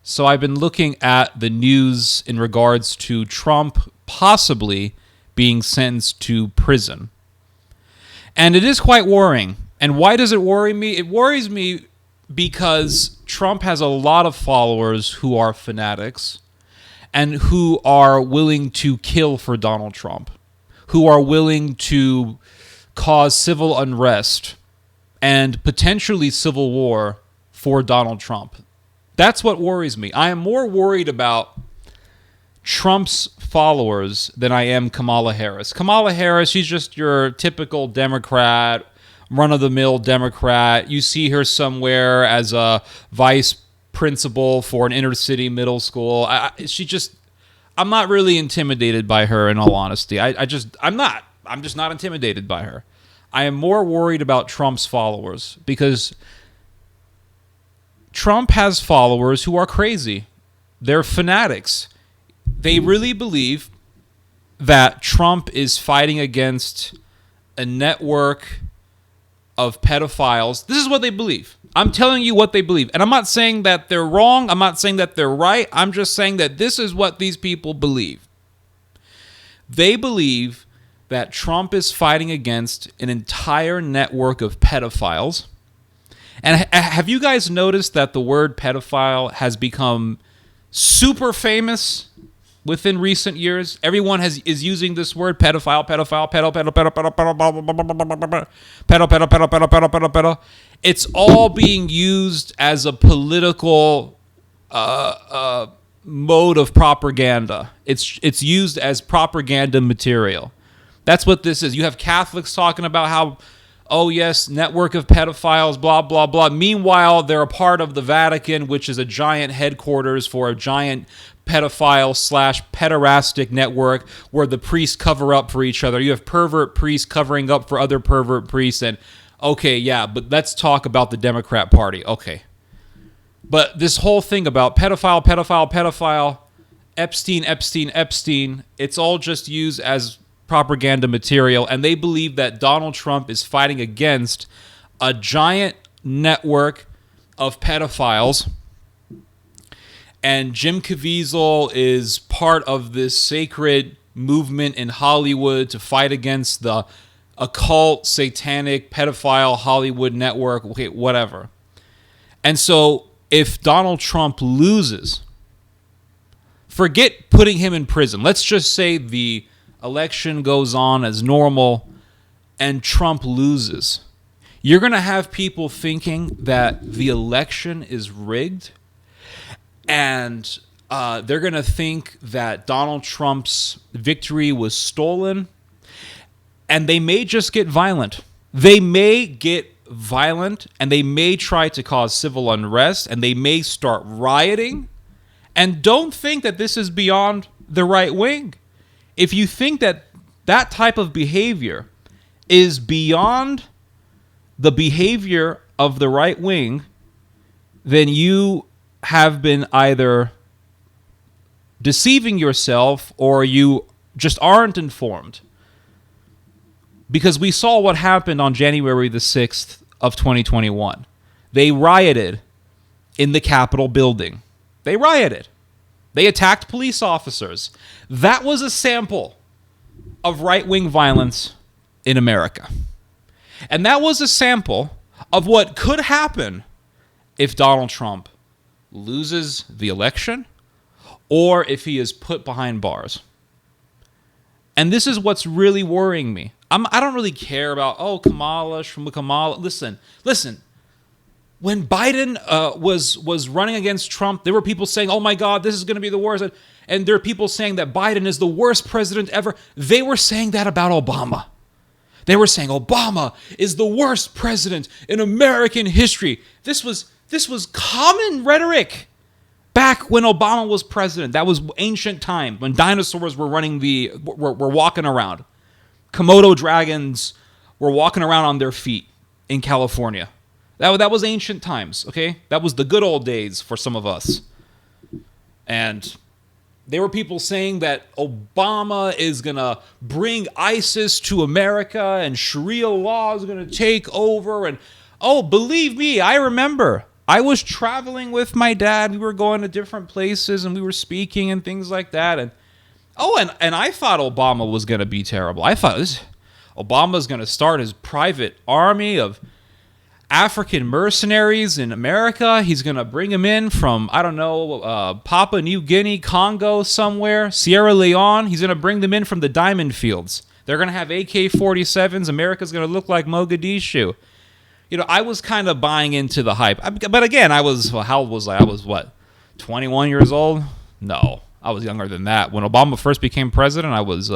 So I've been looking at the news in regards to Trump possibly being sentenced to prison. And it is quite worrying. And why does it worry me? It worries me because Trump has a lot of followers who are fanatics and who are willing to kill for Donald Trump, who are willing to cause civil unrest and potentially civil war for Donald Trump. That's what worries me. I am more worried about Trump's followers than I am Kamala Harris. Kamala Harris, she's just your typical Democrat, run-of-the-mill Democrat. You see her somewhere as a vice principal for an inner-city middle school. I'm not really intimidated by her, in all honesty. I'm just not intimidated by her. I am more worried about Trump's followers because Trump has followers who are crazy. They're fanatics. They really believe that Trump is fighting against a network of pedophiles. This is what they believe. I'm telling you what they believe. And I'm not saying that they're wrong. I'm not saying that they're right. I'm just saying that this is what these people believe. They believe that Trump is fighting against an entire network of pedophiles. And have you guys noticed that the word pedophile has become super famous within recent years? Everyone is using this word pedophile, pedo. It's all being used as a political mode of propaganda. It's used as propaganda material. That's what this is. You have Catholics talking about how, oh yes, network of pedophiles, blah, blah, blah. Meanwhile, they're a part of the Vatican, which is a giant headquarters for a giant pedophile/pederastic network where the priests cover up for each other. You have pervert priests covering up for other pervert priests. And okay, yeah, but let's talk about the Democrat Party. Okay. But this whole thing about pedophile, Epstein, it's all just used as propaganda material, and they believe that Donald Trump is fighting against a giant network of pedophiles, and Jim Caviezel is part of this sacred movement in Hollywood to fight against the occult, satanic, pedophile Hollywood network, okay, whatever. And so if Donald Trump loses, forget putting him in prison. Let's just say the election goes on as normal and Trump loses. You're going to have people thinking that the election is rigged, and they're going to think that Donald Trump's victory was stolen, and they may just get violent. They may get violent, and they may try to cause civil unrest, and they may start rioting. And don't think that this is beyond the right wing. If you think that that type of behavior is beyond the behavior of the right wing, then you have been either deceiving yourself or you just aren't informed. Because we saw what happened on January the 6th of 2021. They rioted in the Capitol building. They rioted. They attacked police officers. That was a sample of right-wing violence in America. And that was a sample of what could happen if Donald Trump loses the election or if he is put behind bars. And this is what's really worrying me. I don't really care about, Kamala. Listen. When Biden was running against Trump, there were people saying, oh my God, this is going to be the worst. And there are people saying that Biden is the worst president ever. They were saying that about Obama. They were saying Obama is the worst president in American history. This was common rhetoric back when Obama was president. That was ancient time when dinosaurs were were walking around. Komodo dragons were walking around on their feet in California. That was ancient times, okay? That was the good old days for some of us. And there were people saying that Obama is going to bring ISIS to America and Sharia law is going to take over. And, believe me, I remember. I was traveling with my dad. We were going to different places and we were speaking and things like that. And I thought Obama was going to be terrible. I thought Obama's going to start his private army of African mercenaries in America. He's going to bring them in from, I don't know, Papua New Guinea, Congo somewhere, Sierra Leone. He's going to bring them in from the diamond fields. They're going to have AK-47s. America's going to look like Mogadishu. You know, I was kind of buying into the hype. But again, how old was I? I was, 21 years old? No, I was younger than that. When Obama first became president, I was,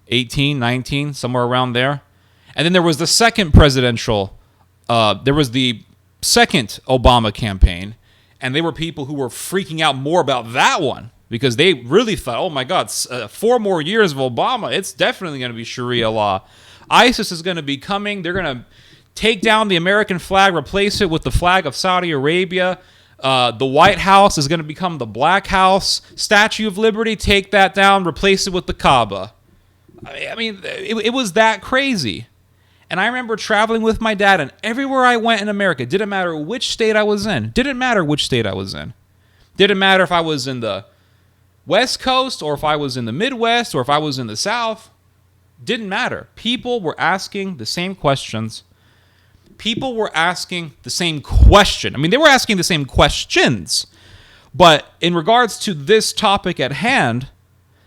18, 19, somewhere around there. And then there was the second there was the second Obama campaign, and they were people who were freaking out more about that one because they really thought, oh my God, 4 more years of Obama, it's definitely going to be Sharia law. ISIS is going to be coming. They're going to take down the American flag, replace it with the flag of Saudi Arabia. The White House is going to become the Black House. Statue of Liberty, take that down, replace it with the Kaaba. I mean, it was that crazy. And I remember traveling with my dad, and everywhere I went in America, didn't matter which state I was in. Didn't matter if I was in the West Coast, or if I was in the Midwest, or if I was in the South. Didn't matter. People were asking the same questions. People were asking the same question. I mean, they were asking the same questions. But in regards to this topic at hand,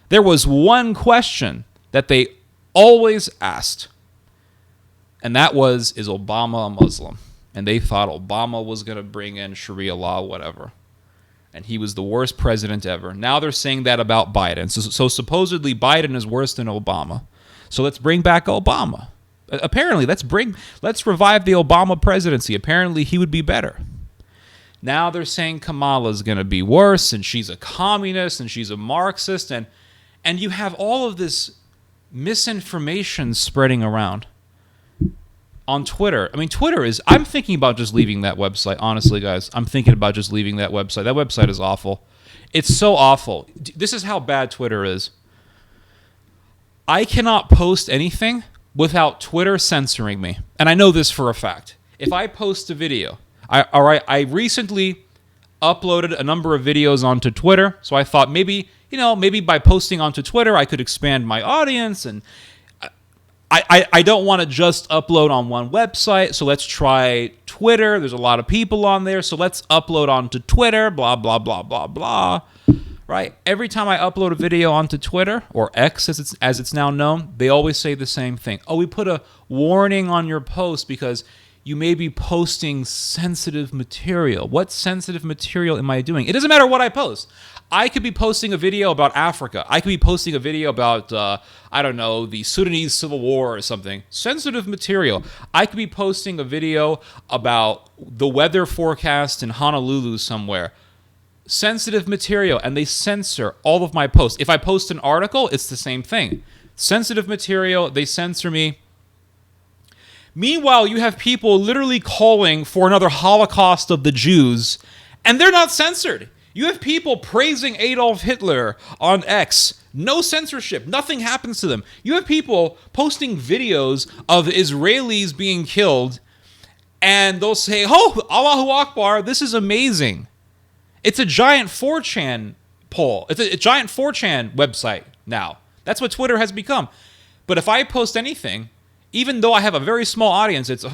there was one question that they always asked. And that was, is Obama a Muslim? And they thought Obama was going to bring in Sharia law, whatever. And he was the worst president ever. Now they're saying that about Biden. So supposedly Biden is worse than Obama. So let's bring back Obama. Apparently, let's revive the Obama presidency. Apparently, he would be better. Now they're saying Kamala's going to be worse, and she's a communist, and she's a Marxist, and you have all of this misinformation spreading around on Twitter. I mean, I'm thinking about just leaving that website. Honestly, guys, I'm thinking about just leaving that website. That website is awful. It's so awful. This is how bad Twitter is. I cannot post anything without Twitter censoring me. And I know this for a fact. If I post a video, I recently uploaded a number of videos onto Twitter, so I thought maybe by posting onto Twitter, I could expand my audience, and I don't want to just upload on one website, so let's try Twitter. There's a lot of people on there, so let's upload onto Twitter, blah, blah, blah, blah, blah. Right? Every time I upload a video onto Twitter, or X as it's now known, they always say the same thing. Oh, we put a warning on your post because you may be posting sensitive material. What sensitive material am I doing? It doesn't matter what I post. I could be posting a video about Africa. I could be posting a video about, the Sudanese Civil War or something. Sensitive material. I could be posting a video about the weather forecast in Honolulu somewhere. Sensitive material, and they censor all of my posts. If I post an article, it's the same thing. Sensitive material, they censor me. Meanwhile, you have people literally calling for another Holocaust of the Jews, and they're not censored. You have people praising Adolf Hitler on X. No censorship. Nothing happens to them. You have people posting videos of Israelis being killed, and they'll say, oh, Allahu Akbar, this is amazing. It's a giant 4chan poll. It's a giant 4chan website now. That's what Twitter has become. But if I post anything, even though I have a very small audience, it's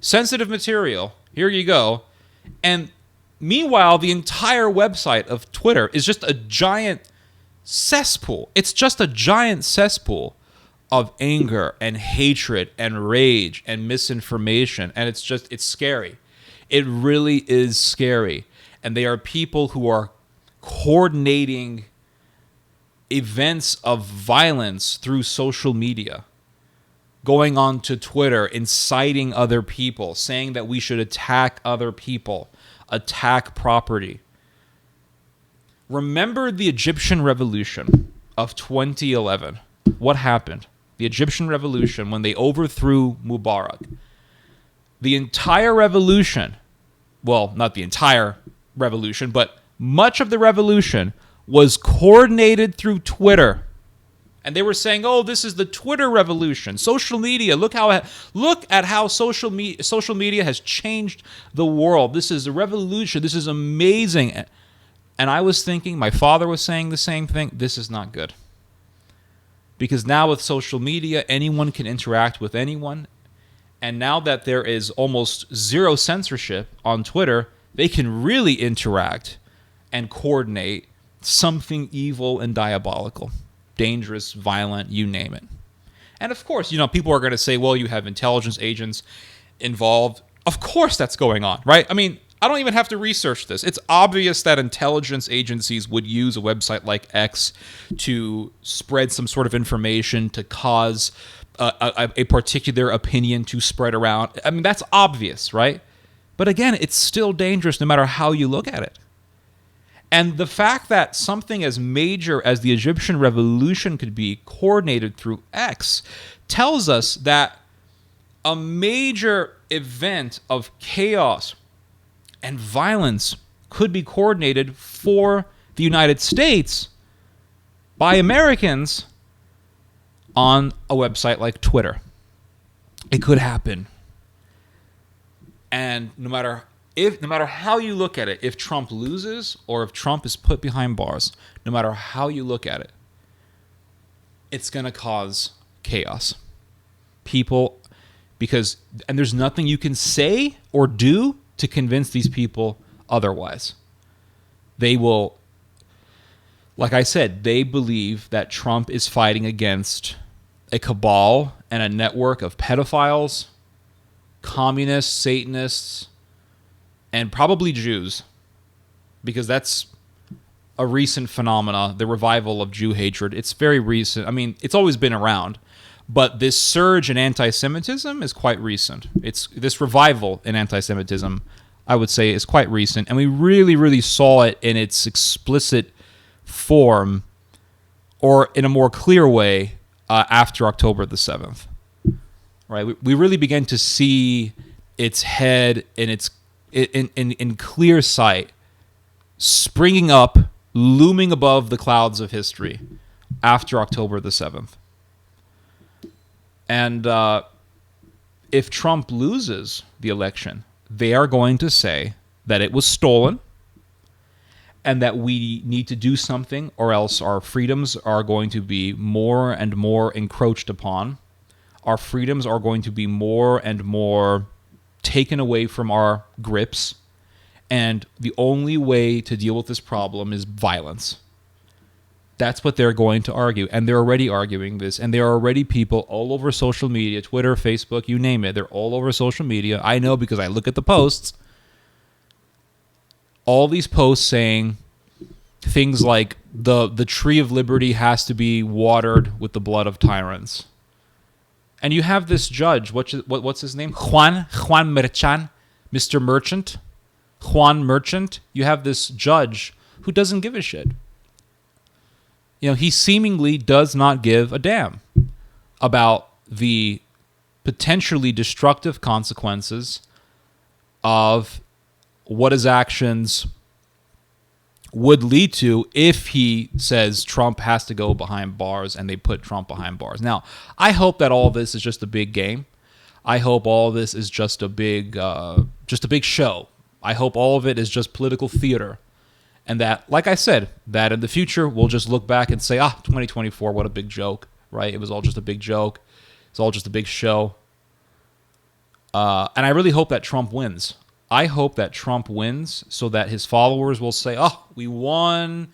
sensitive material. Here you go. And meanwhile, the entire website of Twitter is just a giant cesspool. It's just a giant cesspool of anger and hatred and rage and misinformation. And it's scary. It really is scary. And they are people who are coordinating events of violence through social media, going on to Twitter, inciting other people, saying that we should attack other people, attack property. Remember the Egyptian Revolution of 2011. What happened? The Egyptian Revolution, when they overthrew Mubarak. The entire revolution, well, not the entire revolution, but much of the revolution was coordinated through Twitter. And they were saying, "Oh, this is the Twitter revolution, social media. Look at how social media has changed the world. This is a revolution. This is amazing." And I was thinking, my father was saying the same thing. This is not good. Because now with social media, anyone can interact with anyone. And now that there is almost zero censorship on Twitter, they can really interact and coordinate something evil and diabolical, dangerous, violent, you name it. And of course, people are going to say, well, you have intelligence agents involved. Of course that's going on, right? I mean, I don't even have to research this. It's obvious that intelligence agencies would use a website like X to spread some sort of information to cause a particular opinion to spread around. I mean, that's obvious, right? But again, it's still dangerous no matter how you look at it. And the fact that something as major as the Egyptian revolution could be coordinated through X tells us that a major event of chaos and violence could be coordinated for the United States by Americans on a website like Twitter. It could happen. And no matter how you look at it, if Trump loses or if Trump is put behind bars, no matter how you look at it, it's going to cause chaos. And there's nothing you can say or do to convince these people otherwise. They will, like I said, they believe that Trump is fighting against a cabal and a network of pedophiles, communists, Satanists, and probably Jews, because that's a recent phenomena, the revival of Jew hatred. It's very recent. I mean, it's always been around, but this surge in anti-Semitism is quite recent. This revival in anti-Semitism, I would say, is quite recent, and we really, really saw it in its explicit form, or in a more clear way, after October the 7th. Right? We really began to see its head in clear sight, springing up, looming above the clouds of history after October the 7th. And if Trump loses the election, they are going to say that it was stolen and that we need to do something, or else our freedoms are going to be more and more encroached upon. Our freedoms are going to be more and more taken away from our grips. And the only way to deal with this problem is violence. That's what they're going to argue. And they're already arguing this. And there are already people all over social media, Twitter, Facebook, you name it. They're all over social media. I know because I look at the posts. All these posts saying things like the tree of liberty has to be watered with the blood of tyrants. And you have this judge, what's his name? Juan Merchan, Mr. Merchant. Juan Merchant. You have this judge who doesn't give a shit. He seemingly does not give a damn about the potentially destructive consequences of what his actions would lead to if he says Trump has to go behind bars and they put Trump behind bars. Now, I hope that all this is just a big game. I hope all this is just a big show. I hope all of it is just political theater. And that, like I said, that in the future, we'll just look back and say, 2024, what a big joke, right? It was all just a big joke. It's all just a big show. And I really hope that Trump wins. I hope that Trump wins so that his followers will say, we won,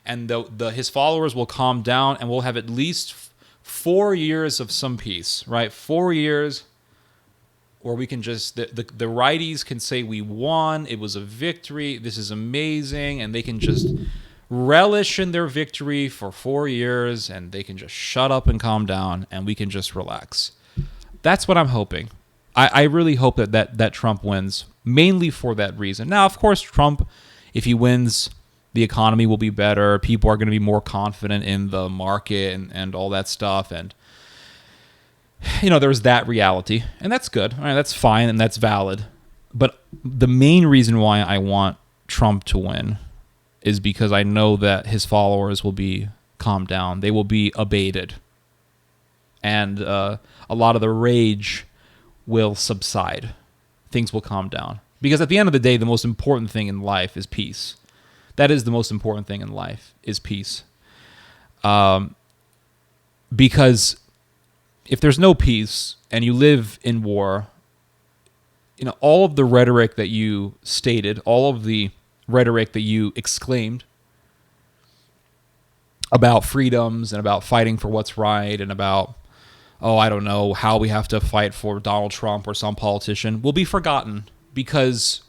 and his followers will calm down, and we'll have at least 4 years of some peace, right? 4 years where we can just, the righties can say we won, it was a victory, this is amazing, and they can just relish in their victory for 4 years, and they can just shut up and calm down, and we can just relax. That's what I'm hoping. I really hope that Trump wins, mainly for that reason. Now, of course, Trump, if he wins, the economy will be better. People are going to be more confident in the market and all that stuff. And, there's that reality. And that's good. All right, that's fine, and that's valid. But the main reason why I want Trump to win is because I know that his followers will be calm down. They will be abated. And a lot of the rage will subside. Things will calm down. Because at the end of the day, the most important thing in life is peace. That is the most important thing in life, is peace. Because if there's no peace and you live in war, all of the rhetoric that you stated, all of the rhetoric that you exclaimed about freedoms and about fighting for what's right and about, I don't know, how we have to fight for Donald Trump or some politician will be forgotten, because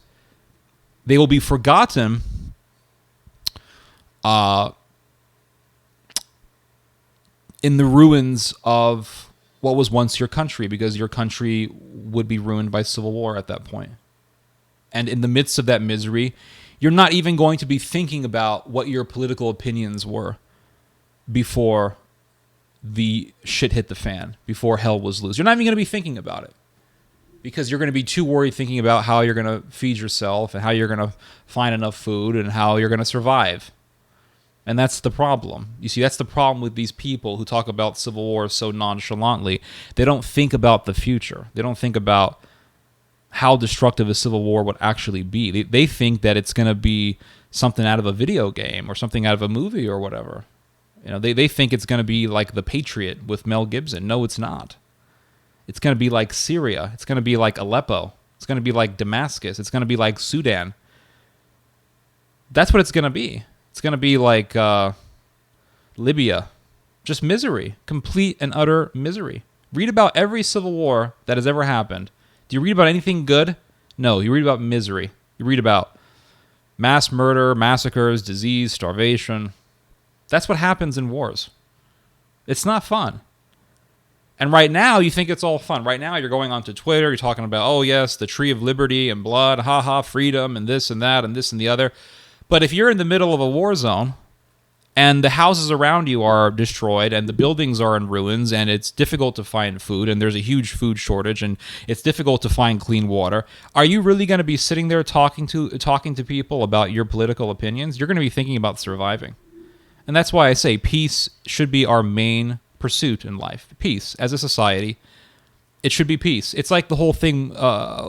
they will be forgotten in the ruins of what was once your country, because your country would be ruined by civil war at that point. And in the midst of that misery, you're not even going to be thinking about what your political opinions were before the shit hit the fan, before hell was loose. You're not even going to be thinking about it, because you're going to be too worried thinking about how you're going to feed yourself and how you're going to find enough food and how you're going to survive. And that's the problem. You see, that's the problem with these people who talk about civil war so nonchalantly. They don't think about the future. They don't think about how destructive a civil war would actually be. They think that it's going to be something out of a video game or something out of a movie or whatever. They think it's going to be like The Patriot with Mel Gibson. No, it's not. It's going to be like Syria. It's going to be like Aleppo. It's going to be like Damascus. It's going to be like Sudan. That's what it's going to be. It's going to be like Libya. Just misery. Complete and utter misery. Read about every civil war that has ever happened. Do you read about anything good? No, you read about misery. You read about mass murder, massacres, disease, starvation. That's what happens in wars. It's not fun. And right now, you think it's all fun. Right now, you're going onto Twitter, you're talking about, oh yes, the tree of liberty and blood, haha, freedom, and this and that, and this and the other. But if you're in the middle of a war zone, and the houses around you are destroyed, and the buildings are in ruins, and it's difficult to find food, and there's a huge food shortage, and it's difficult to find clean water, are you really going to be sitting there talking to people about your political opinions? You're going to be thinking about surviving. And that's why I say peace should be our main pursuit in life. Peace. As a society, it should be peace. It's like the whole thing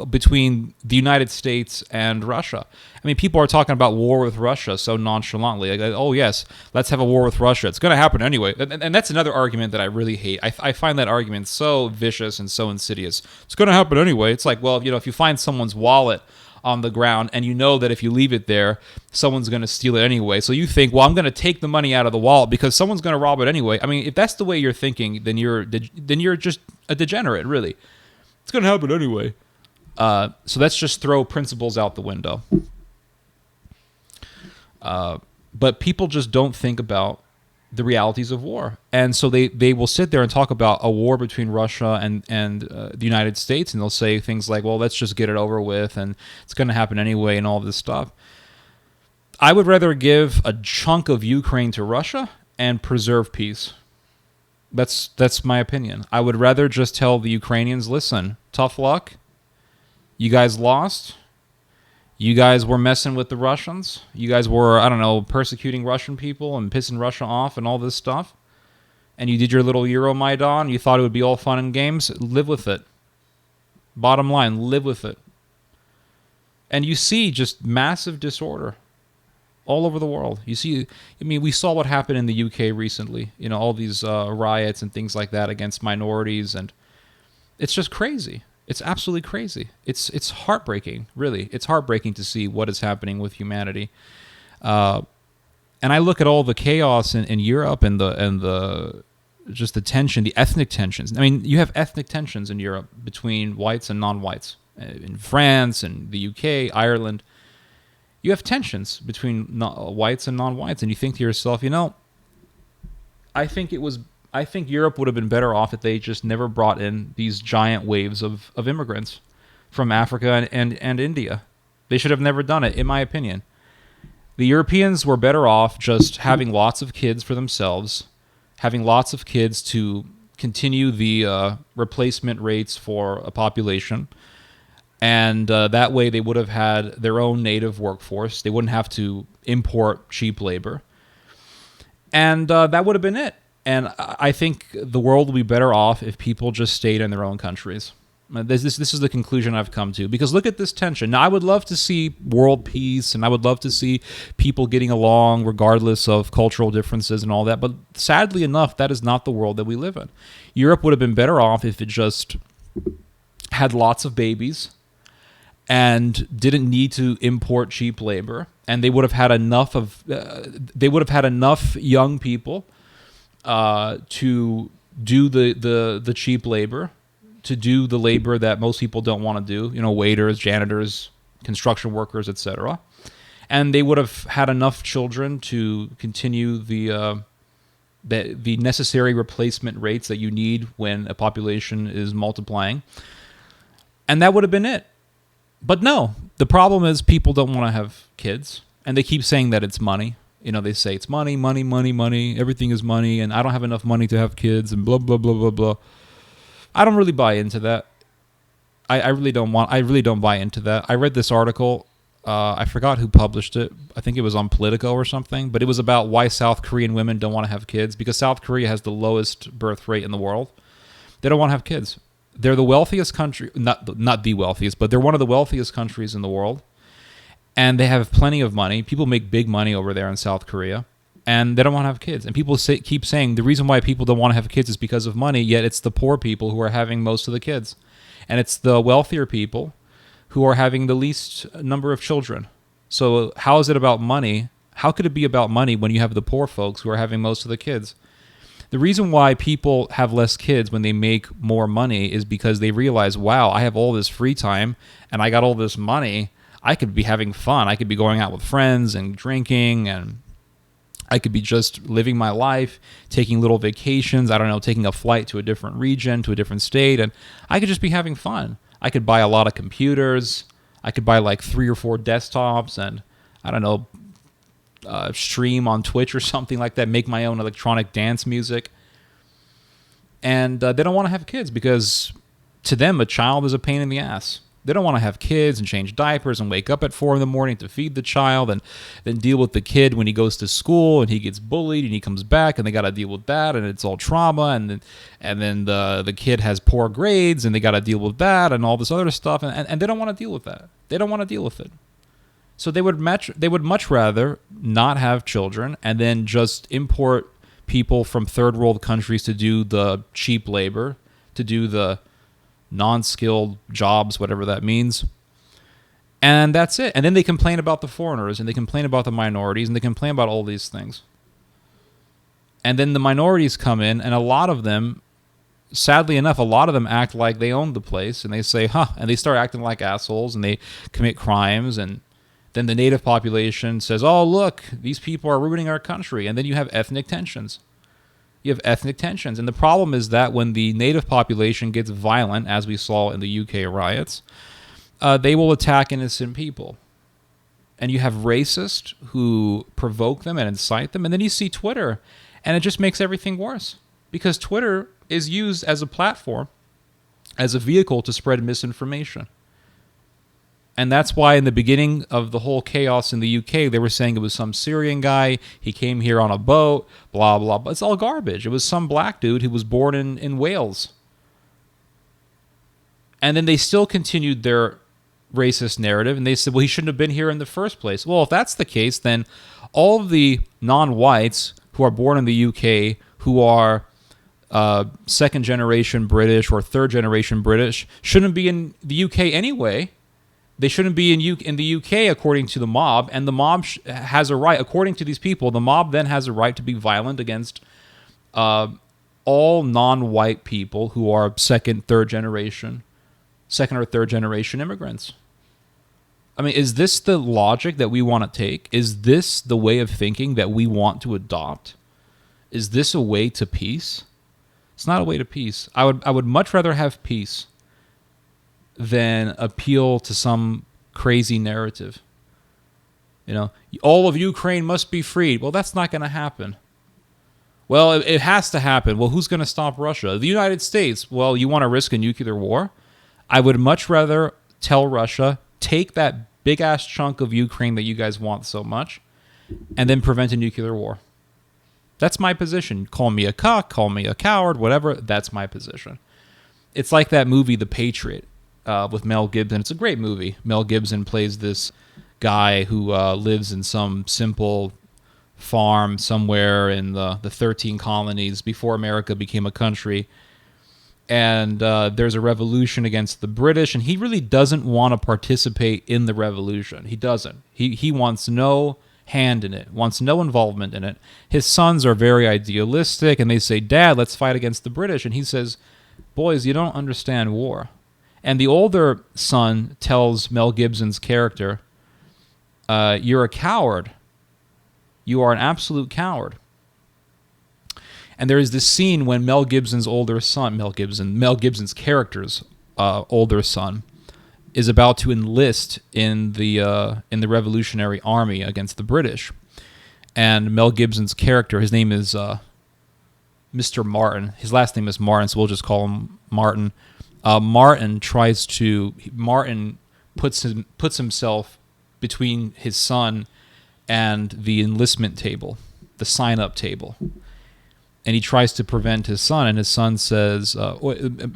between the United States and Russia. I mean, people are talking about war with Russia so nonchalantly. Like, oh, yes, let's have a war with Russia. It's going to happen anyway. And that's another argument that I really hate. I find that argument so vicious and so insidious. It's going to happen anyway. It's like, well, if you find someone's wallet on the ground and you know that if you leave it there, someone's going to steal it anyway. So you think, well, I'm going to take the money out of the wallet because someone's going to rob it anyway. I mean, if that's the way you're thinking, then you're just a degenerate, really. It's going to happen anyway. So let's just throw principles out the window. But people just don't think about the realities of war. And so they will sit there and talk about a war between Russia and the United States, and they'll say things like, well, let's just get it over with, and it's going to happen anyway, and all this stuff. I would rather give a chunk of Ukraine to Russia and preserve peace. That's my opinion. I would rather just tell the Ukrainians, listen, tough luck. You guys lost. You guys were messing with the Russians. You guys were, I don't know, persecuting Russian people and pissing Russia off and all this stuff. And you did your little Euromaidan. You thought it would be all fun and games. Live with it. Bottom line, live with it. And you see just massive disorder all over the world. You see, I mean, we saw what happened in the UK recently. All these riots and things like that against minorities. And it's just crazy. It's absolutely crazy. It's heartbreaking, really. It's heartbreaking to see what is happening with humanity. And I look at all the chaos in Europe and the just the tension, the ethnic tensions. I mean, you have ethnic tensions in Europe between whites and non-whites. In France and the UK, Ireland, you have tensions between whites and non-whites, and you think to yourself, I think Europe would have been better off if they just never brought in these giant waves of immigrants from Africa and India. They should have never done it, in my opinion. The Europeans were better off just having lots of kids for themselves, having lots of kids to continue the replacement rates for a population, and that way they would have had their own native workforce. They wouldn't have to import cheap labor. And that would have been it. And I think the world would be better off if people just stayed in their own countries. This is the conclusion I've come to. Because look at this tension. Now, I would love to see world peace, and I would love to see people getting along regardless of cultural differences and all that. But sadly enough, that is not the world that we live in. Europe would have been better off if it just had lots of babies and didn't need to import cheap labor, and they would have had enough young people to do the cheap labor, to do the labor that most people don't want to do, waiters, janitors, construction workers, etc. And they would have had enough children to continue the necessary replacement rates that you need when a population is multiplying. And that would have been it. But no, the problem is people don't want to have kids, and they keep saying that it's money. They say it's money, money, money, money. Everything is money, and I don't have enough money to have kids, and blah, blah, blah, blah, blah. I don't really buy into that. I really don't buy into that. I read this article. I forgot who published it. I think it was on Politico or something, but it was about why South Korean women don't want to have kids, because South Korea has the lowest birth rate in the world. They don't want to have kids. They're the wealthiest country, not the wealthiest, but they're one of the wealthiest countries in the world. And they have plenty of money. People make big money over there in South Korea. And they don't want to have kids. And people keep saying the reason why people don't want to have kids is because of money, yet it's the poor people who are having most of the kids. And it's the wealthier people who are having the least number of children. So how is it about money? How could it be about money when you have the poor folks who are having most of the kids? The reason why people have less kids when they make more money is because they realize, wow, I have all this free time and I got all this money. I could be having fun. I could be going out with friends and drinking, and I could be just living my life, taking little vacations. I don't know, taking a flight to a different region, to a different state, and I could just be having fun. I could buy a lot of computers. I could buy like 3 or 4 desktops and, I don't know, stream on Twitch or something like that, make my own electronic dance music. And they don't want to have kids because to them, a child is a pain in the ass. They don't want to have kids and change diapers and wake up at 4 a.m. to feed the child and then deal with the kid when he goes to school and he gets bullied and he comes back and they got to deal with that, and it's all trauma, and then the kid has poor grades and they got to deal with that and all this other stuff, and they don't want to deal with that. They don't want to deal with it. So they would much rather not have children and then just import people from third world countries to do the cheap labor, to do the non-skilled jobs, whatever that means. And that's it. And then they complain about the foreigners, and they complain about the minorities, and they complain about all these things. And then the minorities come in, and a lot of them, sadly enough, a lot of them act like they own the place, and they say, and they start acting like assholes, and they commit crimes, and then the native population says, oh, look, these people are ruining our country. And then you have ethnic tensions. You have ethnic tensions. And the problem is that when the native population gets violent, as we saw in the UK riots, they will attack innocent people. And you have racists who provoke them and incite them. And then you see Twitter, and it just makes everything worse. Because Twitter is used as a platform, as a vehicle to spread misinformation. And that's why in the beginning of the whole chaos in the UK, they were saying it was some Syrian guy. He came here on a boat, blah, blah, blah. It's all garbage. It was some black dude who was born in Wales. And then they still continued their racist narrative. And they said, well, he shouldn't have been here in the first place. Well, if that's the case, then all of the non-whites who are born in the UK, who are second-generation British or third-generation British, shouldn't be in the UK anyway. They shouldn't be in the UK according to the mob, and the mob has a right, according to these people, the mob then has a right to be violent against all non-white people who are second or third generation immigrants. I mean, is this the logic that we want to take? Is this the way of thinking that we want to adopt? Is this a way to peace? It's not a way to peace. I would much rather have peace than appeal to some crazy narrative. All of Ukraine must be freed. Well, that's not going to happen. Well, it has to happen. Well, who's going to stop Russia? The United States. Well, you want to risk a nuclear war? I would much rather tell Russia, take that big-ass chunk of Ukraine that you guys want so much, and then prevent a nuclear war. That's my position. Call me a cuck, call me a coward, whatever. That's my position. It's like that movie, The Patriot, with Mel Gibson. It's a great movie. Mel Gibson plays this guy who lives in some simple farm somewhere in the 13 colonies before America became a country. And there's a revolution against the British, and he really doesn't want to participate in the revolution. He doesn't. He wants no hand in it, wants no involvement in it. His sons are very idealistic, and they say, Dad, let's fight against the British. And he says, boys, you don't understand war. And the older son tells Mel Gibson's character, you're a coward. You are an absolute coward. And there is this scene when Mel Gibson's character's older son is about to enlist in the Revolutionary Army against the British. And Mel Gibson's character, his name is Mr. Martin. His last name is Martin, so we'll just call him Martin. Martin puts himself between his son and the enlistment table, the sign-up table. And he tries to prevent his son, and his son says,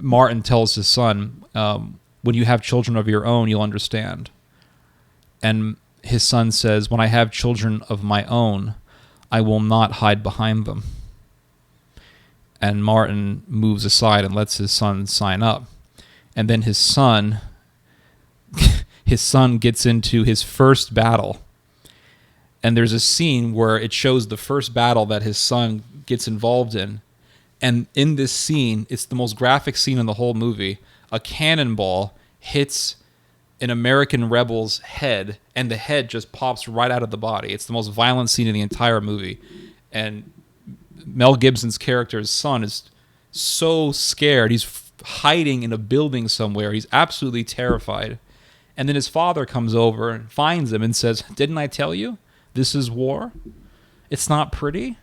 Martin tells his son, when you have children of your own, you'll understand. And his son says, when I have children of my own, I will not hide behind them. And Martin moves aside and lets his son sign up. And then his son gets into his first battle. And there's a scene where it shows the first battle that his son gets involved in. And in this scene, it's the most graphic scene in the whole movie. A cannonball hits an American rebel's head, and the head just pops right out of the body. It's the most violent scene in the entire movie. And Mel Gibson's character's son is so scared. He's hiding in a building somewhere. He's absolutely terrified. And then his father comes over and finds him and says, didn't I tell you? This is war. It's not pretty.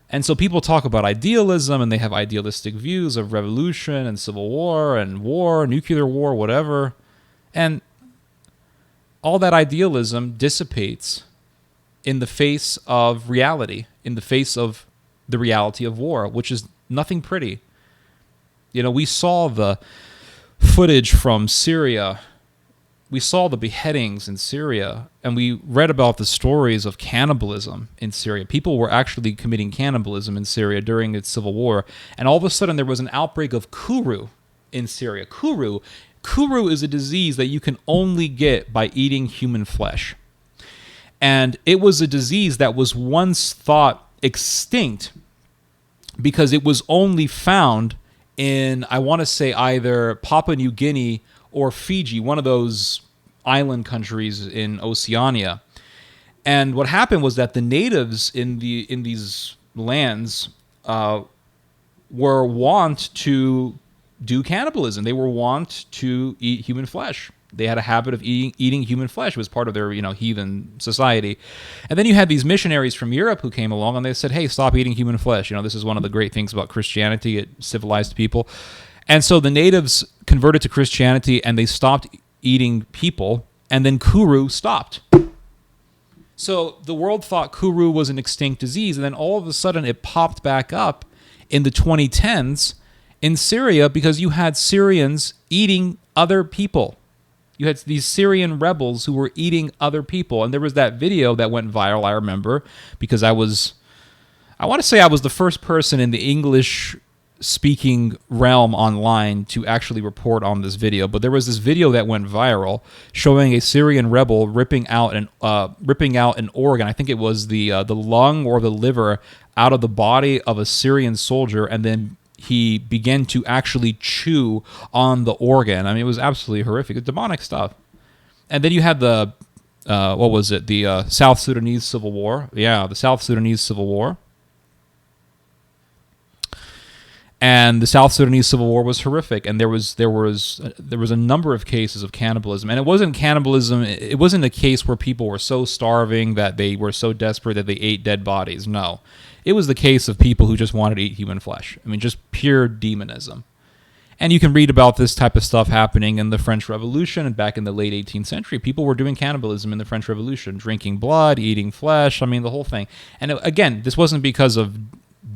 And so people talk about idealism, and they have idealistic views of revolution and civil war, nuclear war, whatever. And all that idealism dissipates in the face of reality, in the face of the reality of war, which is nothing pretty. You know, we saw the footage from Syria. We saw the beheadings in Syria, and we read about the stories of cannibalism in Syria. People were actually committing cannibalism in Syria during its civil war, and all of a sudden there was an outbreak of Kuru in Syria. Kuru is a disease that you can only get by eating human flesh. And it was a disease that was once thought extinct because it was only found in, I want to say, either Papua New Guinea or Fiji, one of those island countries in Oceania. And what happened was that the natives in these lands were wont to do cannibalism. They were wont to eat human flesh. They had a habit of eating human flesh. It was part of their, heathen society. And then you had these missionaries from Europe who came along, and they said, hey, stop eating human flesh. This is one of the great things about Christianity. It civilized people. And so the natives converted to Christianity, and they stopped eating people, and then Kuru stopped. So the world thought Kuru was an extinct disease, and then all of a sudden it popped back up in the 2010s in Syria because you had Syrians eating other people. You had these Syrian rebels who were eating other people. And there was that video that went viral, I remember, because I want to say I was the first person in the English-speaking realm online to actually report on this video. But there was this video that went viral showing a Syrian rebel ripping out an organ. I think it was the lung or the liver out of the body of a Syrian soldier, and then he began to actually chew on the organ. I mean, it was absolutely horrific. It's demonic stuff. And then you had the, the South Sudanese Civil War. Yeah, the South Sudanese Civil War. And the South Sudanese Civil War was horrific, and there was a number of cases of cannibalism. And it wasn't cannibalism. It wasn't a case where people were so starving that they were so desperate that they ate dead bodies. No. It was the case of people who just wanted to eat human flesh. I mean, just pure demonism. And you can read about this type of stuff happening in the French Revolution and back in the late 18th century. People were doing cannibalism in the French Revolution, drinking blood, eating flesh. I mean, the whole thing. And again, this wasn't because of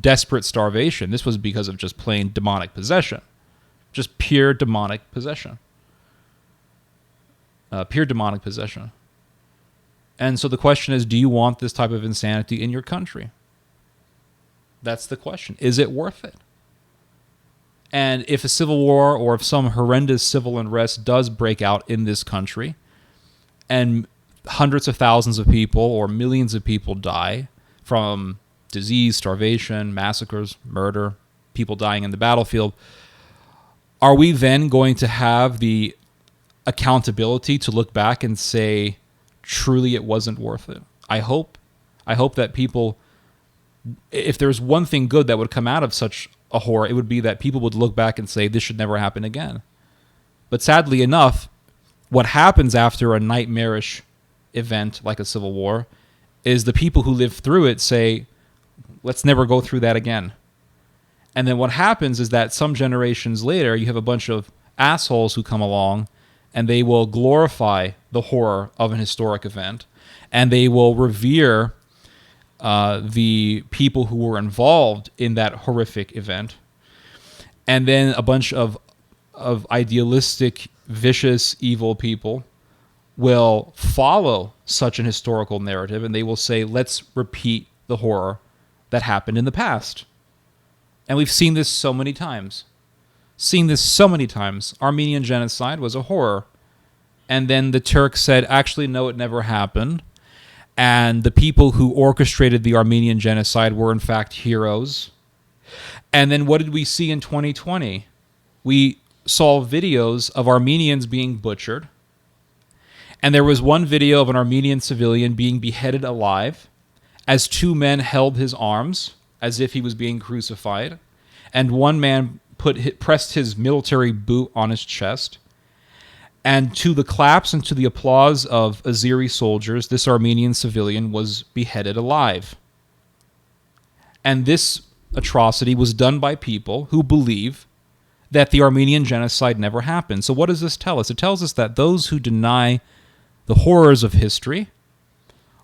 desperate starvation. This was because of just plain demonic possession. Just pure demonic possession. Pure demonic possession. And so the question is, do you want this type of insanity in your country? That's the question. Is it worth it? And if a civil war or if some horrendous civil unrest does break out in this country and hundreds of thousands of people or millions of people die from disease, starvation, massacres, murder, people dying in the battlefield, are we then going to have the accountability to look back and say, truly it wasn't worth it? I hope that people, if there's one thing good that would come out of such a horror, it would be that people would look back and say, this should never happen again. But sadly enough, what happens after a nightmarish event like a civil war is the people who live through it say, let's never go through that again. And then what happens is that some generations later, you have a bunch of assholes who come along and they will glorify the horror of an historic event, and they will revere the people who were involved in that horrific event. And then a bunch of idealistic, vicious, evil people will follow such an historical narrative, and they will say, let's repeat the horror that happened in the past. And we've seen this so many times. Armenian genocide was a horror. And then the Turks said, actually, no, it never happened. And the people who orchestrated the Armenian genocide were, in fact, heroes. And then what did we see in 2020? We saw videos of Armenians being butchered. And there was one video of an Armenian civilian being beheaded alive as two men held his arms as if he was being crucified. And one man pressed his military boot on his chest. And to the claps and to the applause of Azeri soldiers, this Armenian civilian was beheaded alive. And this atrocity was done by people who believe that the Armenian genocide never happened. So what does this tell us? It tells us that those who deny the horrors of history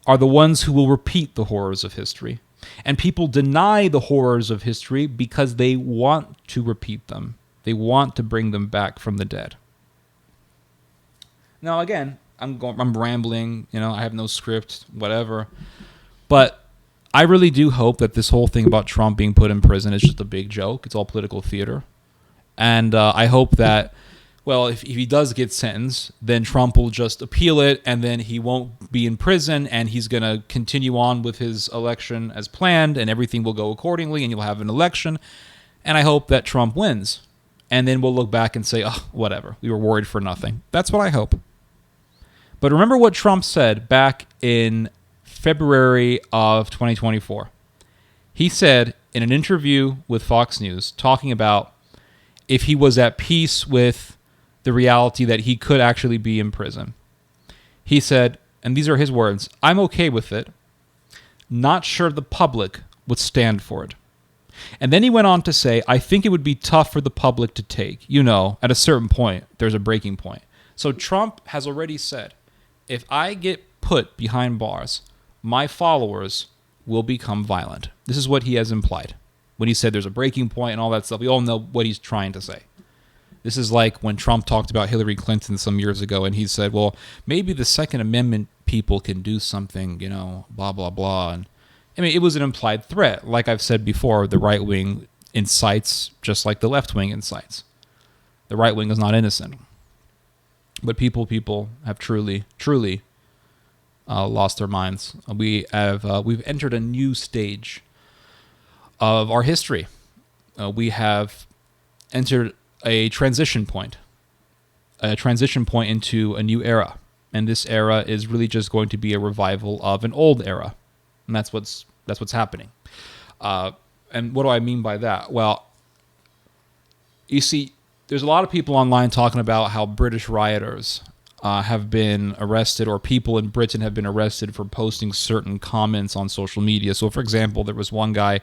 are the ones who will repeat the horrors of history. And people deny the horrors of history because they want to repeat them. They want to bring them back from the dead. Now, again, I'm rambling, I have no script, whatever. But I really do hope that this whole thing about Trump being put in prison is just a big joke. It's all political theater. And I hope that, well, if he does get sentenced, then Trump will just appeal it, and then he won't be in prison, and he's going to continue on with his election as planned, and everything will go accordingly, and you'll have an election. And I hope that Trump wins. And then we'll look back and say, oh, whatever, we were worried for nothing. That's what I hope. But remember what Trump said back in February of 2024. He said in an interview with Fox News, talking about if he was at peace with the reality that he could actually be in prison. He said, and these are his words, "I'm okay with it. Not sure the public would stand for it." And then he went on to say, "I think it would be tough for the public to take. At a certain point, there's a breaking point." So Trump has already said, if I get put behind bars, my followers will become violent. This is what he has implied when he said there's a breaking point and all that stuff. We all know what he's trying to say. This is like when Trump talked about Hillary Clinton some years ago, and he said, well, maybe the Second Amendment people can do something, blah, blah, blah. And it was an implied threat. Like I've said before, the right wing incites just like the left wing incites. The right wing is not innocent. But people have truly lost their minds. We've entered a new stage of our history. We have entered a transition point into a new era. And this era is really just going to be a revival of an old era. And that's what's happening. And what do I mean by that? Well, you see, there's a lot of people online talking about how British rioters have been arrested, or people in Britain have been arrested for posting certain comments on social media. So, for example, there was one guy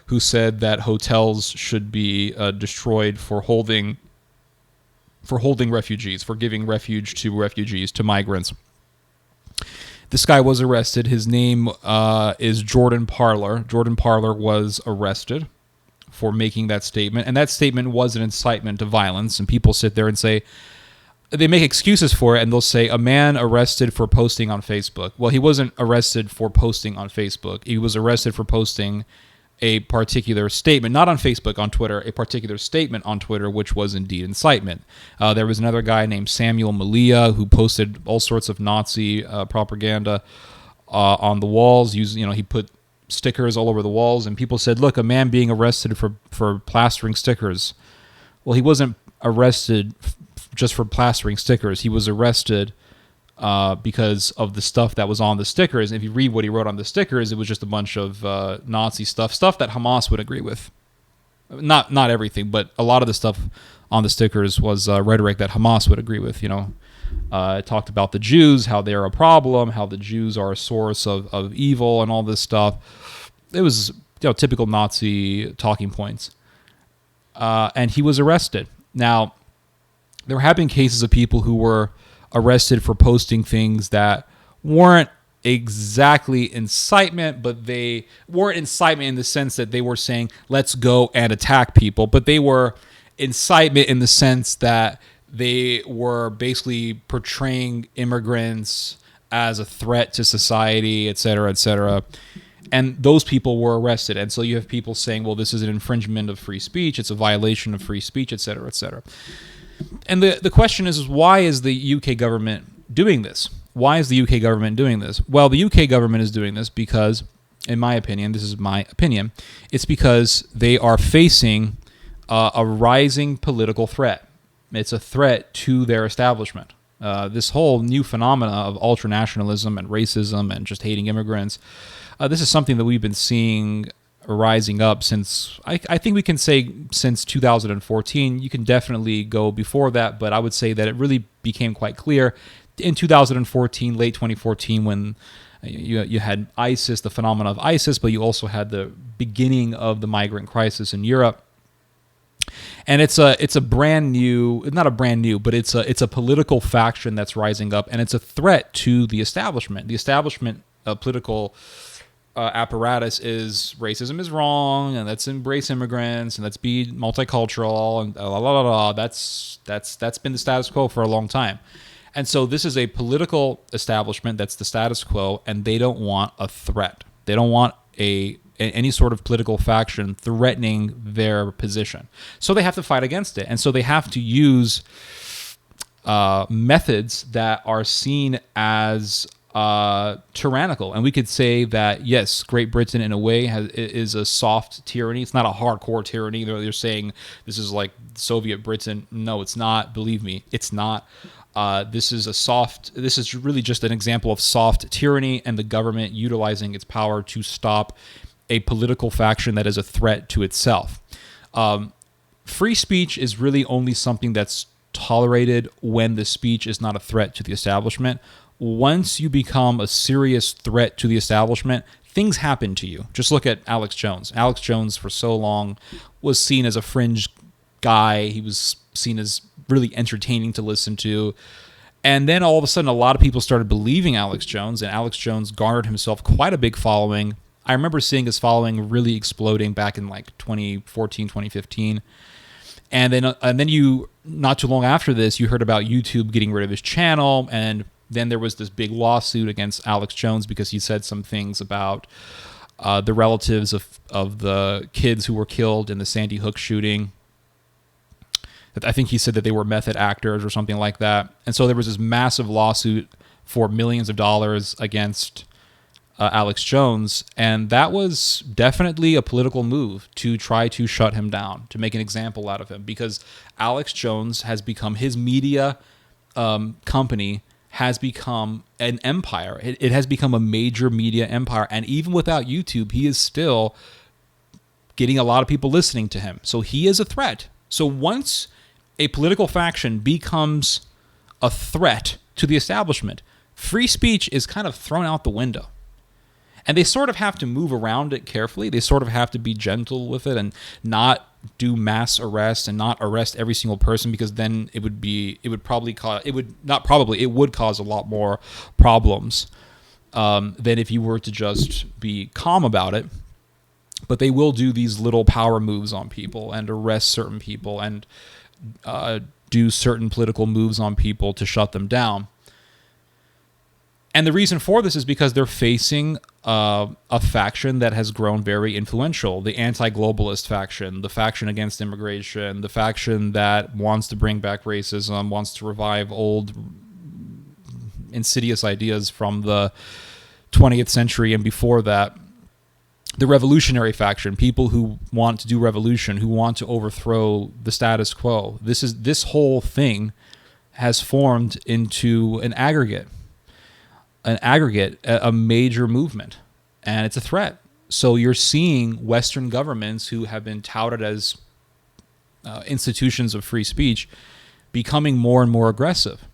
who said that hotels should be destroyed for holding for holding refugees, for giving refuge to refugees, to migrants. This guy was arrested. His name is Jordan Parler. Jordan Parler was arrested for making that statement, and that statement was an incitement to violence. And people sit there and say, they make excuses for it, and they'll say, a man arrested for posting on Facebook. Well, he wasn't arrested for posting on Facebook. He was arrested for posting a particular statement, not on Facebook, on Twitter, a particular statement on Twitter, which was indeed incitement. There was another guy named Samuel Malia who posted all sorts of Nazi propaganda on the walls. He put stickers all over the walls, and people said, look, a man being arrested for plastering stickers. Well, he wasn't arrested just for plastering stickers. He was arrested because of the stuff that was on the stickers. And if you read what he wrote on the stickers, it was just a bunch of Nazi stuff that Hamas would agree with. Not everything, but a lot of the stuff on the stickers was rhetoric that Hamas would agree with. It talked about the Jews, how they're a problem, how the Jews are a source of evil, and all this stuff. It was typical Nazi talking points. And he was arrested. Now, there have been cases of people who were arrested for posting things that weren't exactly incitement, but they weren't incitement in the sense that they were saying, let's go and attack people, but they were incitement in the sense that they were basically portraying immigrants as a threat to society, et cetera, et cetera. And those people were arrested. And so you have people saying, well, this is an infringement of free speech, it's a violation of free speech, et cetera, et cetera. And the question is, why is the UK government doing this? Why is the UK government doing this? Well, the UK government is doing this because, in my opinion, this is my opinion, it's because they are facing a rising political threat. It's a threat to their establishment. This whole new phenomena of ultranationalism and racism and just hating immigrants, this is something that we've been seeing rising up since, I think we can say since 2014. You can definitely go before that, but I would say that it really became quite clear in 2014, late 2014, when you had ISIS, the phenomena of ISIS, but you also had the beginning of the migrant crisis in Europe. And it's a brand new, not a brand new, but it's a political faction that's rising up, and it's a threat to the establishment. The establishment political apparatus is racism is wrong, and let's embrace immigrants, and let's be multicultural, and la la la la. That's been the status quo for a long time. And so this is a political establishment that's the status quo, and they don't want a threat. They don't want any sort of political faction threatening their position. So they have to fight against it. And so they have to use methods that are seen as tyrannical. And we could say that, yes, Great Britain in a way is a soft tyranny. It's not a hardcore tyranny. They're saying this is like Soviet Britain. No, it's not. Believe me, it's not. This is really just an example of soft tyranny and the government utilizing its power to stop a political faction that is a threat to itself. Free speech is really only something that's tolerated when the speech is not a threat to the establishment. Once you become a serious threat to the establishment, things happen to you. Just look at Alex Jones. Alex Jones, for so long, was seen as a fringe guy. He was seen as really entertaining to listen to. And then all of a sudden, a lot of people started believing Alex Jones, and Alex Jones garnered himself quite a big following. I remember seeing his following really exploding back in like 2014, 2015. And then you, not too long after this, you heard about YouTube getting rid of his channel, and then there was this big lawsuit against Alex Jones because he said some things about the relatives of the kids who were killed in the Sandy Hook shooting. I think he said that they were method actors or something like that. And so there was this massive lawsuit for millions of dollars against Alex Jones. And that was definitely a political move to try to shut him down, to make an example out of him, because Alex Jones has become, his media company has become an empire. It has become a major media empire. And even without YouTube, he is still getting a lot of people listening to him. So he is a threat. So once a political faction becomes a threat to the establishment, free speech is kind of thrown out the window. And they sort of have to move around it carefully. They sort of have to be gentle with it and not do mass arrest and not arrest every single person, because then it would cause a lot more problems than if you were to just be calm about it. But they will do these little power moves on people and arrest certain people and do certain political moves on people to shut them down. And the reason for this is because they're facing a faction that has grown very influential, the anti-globalist faction, the faction against immigration, the faction that wants to bring back racism, wants to revive old insidious ideas from the 20th century and before that. The revolutionary faction, people who want to do revolution, who want to overthrow the status quo. This whole thing has formed into an aggregate, a major movement, and it's a threat. So you're seeing Western governments who have been touted as institutions of free speech becoming more and more aggressive.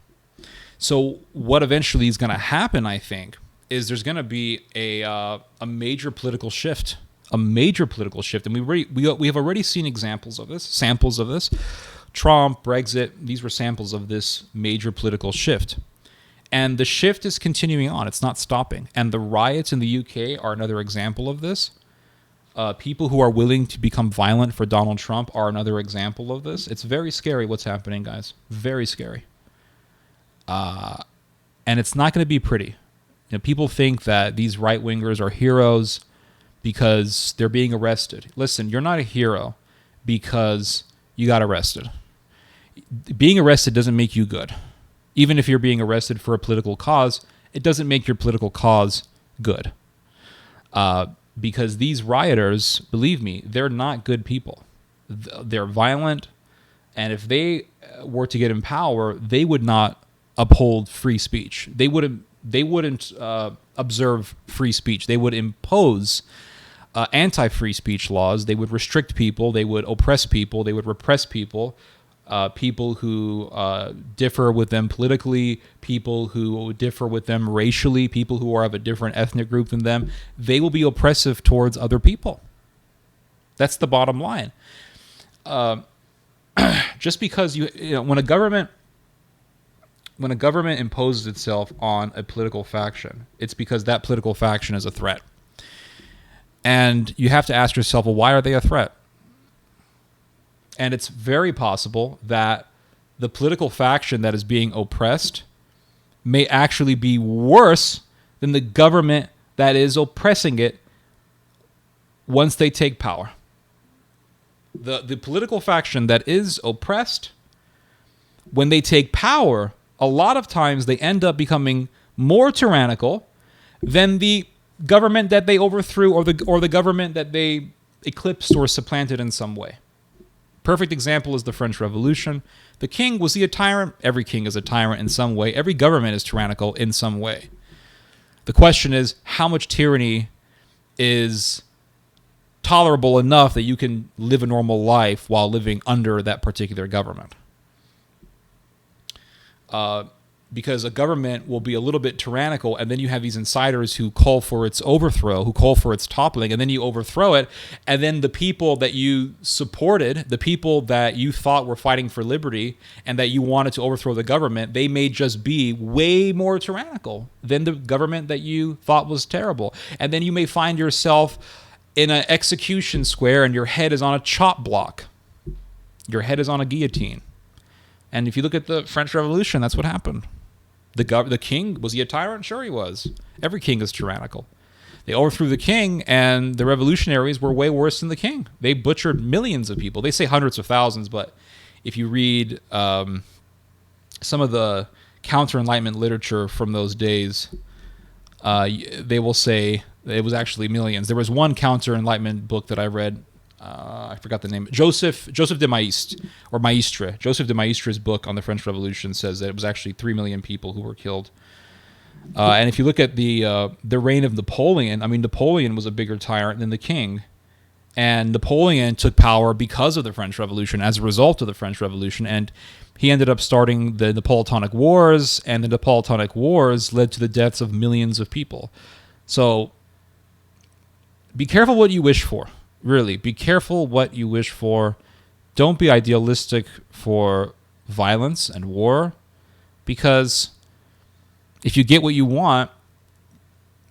So what eventually is going to happen, I think, is there's going to be a major political shift, and we have already seen samples of this. Trump, Brexit, these were samples of this major political shift. And the shift is continuing on. It's not stopping. And the riots in the UK are another example of this. People who are willing to become violent for Donald Trump are another example of this. It's very scary what's happening, guys. Very scary. And it's not going to be pretty. You know, people think that these right-wingers are heroes because they're being arrested. Listen, you're not a hero because you got arrested. Being arrested doesn't make you good. Even if you're being arrested for a political cause, it doesn't make your political cause good. Because these rioters, believe me, they're not good people. They're violent, and if they were to get in power, they would not uphold free speech. They wouldn't observe free speech. They would impose anti-free speech laws. They would restrict people. They would oppress people. They would repress people. People who differ with them politically, people who differ with them racially, people who are of a different ethnic group than them. They will be oppressive towards other people. That's the bottom line. Just because when a government imposes itself on a political faction, it's because that political faction is a threat. And you have to ask yourself, well, why are they a threat? And it's very possible that the political faction that is being oppressed may actually be worse than the government that is oppressing it once they take power. The political faction that is oppressed, when they take power, a lot of times they end up becoming more tyrannical than the government that they overthrew or the government that they eclipsed or supplanted in some way. Perfect example is the French Revolution. The king, was he a tyrant? Every king is a tyrant in some way. Every government is tyrannical in some way. The question is, how much tyranny is tolerable enough that you can live a normal life while living under that particular government? Because a government will be a little bit tyrannical, and then you have these insiders who call for its overthrow, who call for its toppling, and then you overthrow it, and then the people that you supported, the people that you thought were fighting for liberty and that you wanted to overthrow the government, they may just be way more tyrannical than the government that you thought was terrible. And then you may find yourself in an execution square and your head is on a chop block. Your head is on a guillotine. And if you look at the French Revolution, that's what happened. The king, was he a tyrant? Sure he was. Every king is tyrannical. They overthrew the king, and the revolutionaries were way worse than the king. They butchered millions of people. They say hundreds of thousands, but if you read some of the counter-enlightenment literature from those days, they will say it was actually millions. There was one counter-enlightenment book that I read. I forgot the name. Joseph de Maistre, or Maistre. Joseph de Maistre's book on the French Revolution says that it was actually 3 million people who were killed. And if you look at the reign of Napoleon, I mean, Napoleon was a bigger tyrant than the king. And Napoleon took power because of the French Revolution, as a result of the French Revolution. And he ended up starting the Napoleonic Wars, and the Napoleonic Wars led to the deaths of millions of people. So be careful what you wish for. Really, be careful what you wish for. Don't be idealistic for violence and war, because if you get what you want,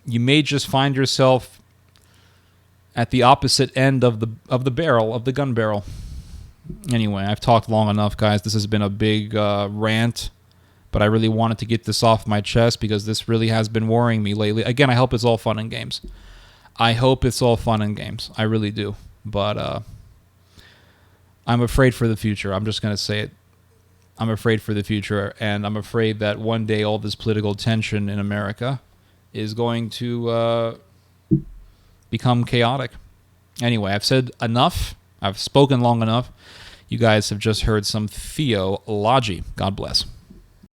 you may just find yourself at the opposite end of the barrel, of the gun barrel. Anyway, I've talked long enough, guys. This has been a big rant, but I really wanted to get this off my chest because this really has been worrying me lately. Again, I hope it's all fun and games. I hope it's all fun and games. I really do. But I'm afraid for the future. I'm just going to say it. I'm afraid for the future, and I'm afraid that one day all this political tension in America is going to become chaotic. Anyway, I've said enough. I've spoken long enough. You guys have just heard some theology. God bless.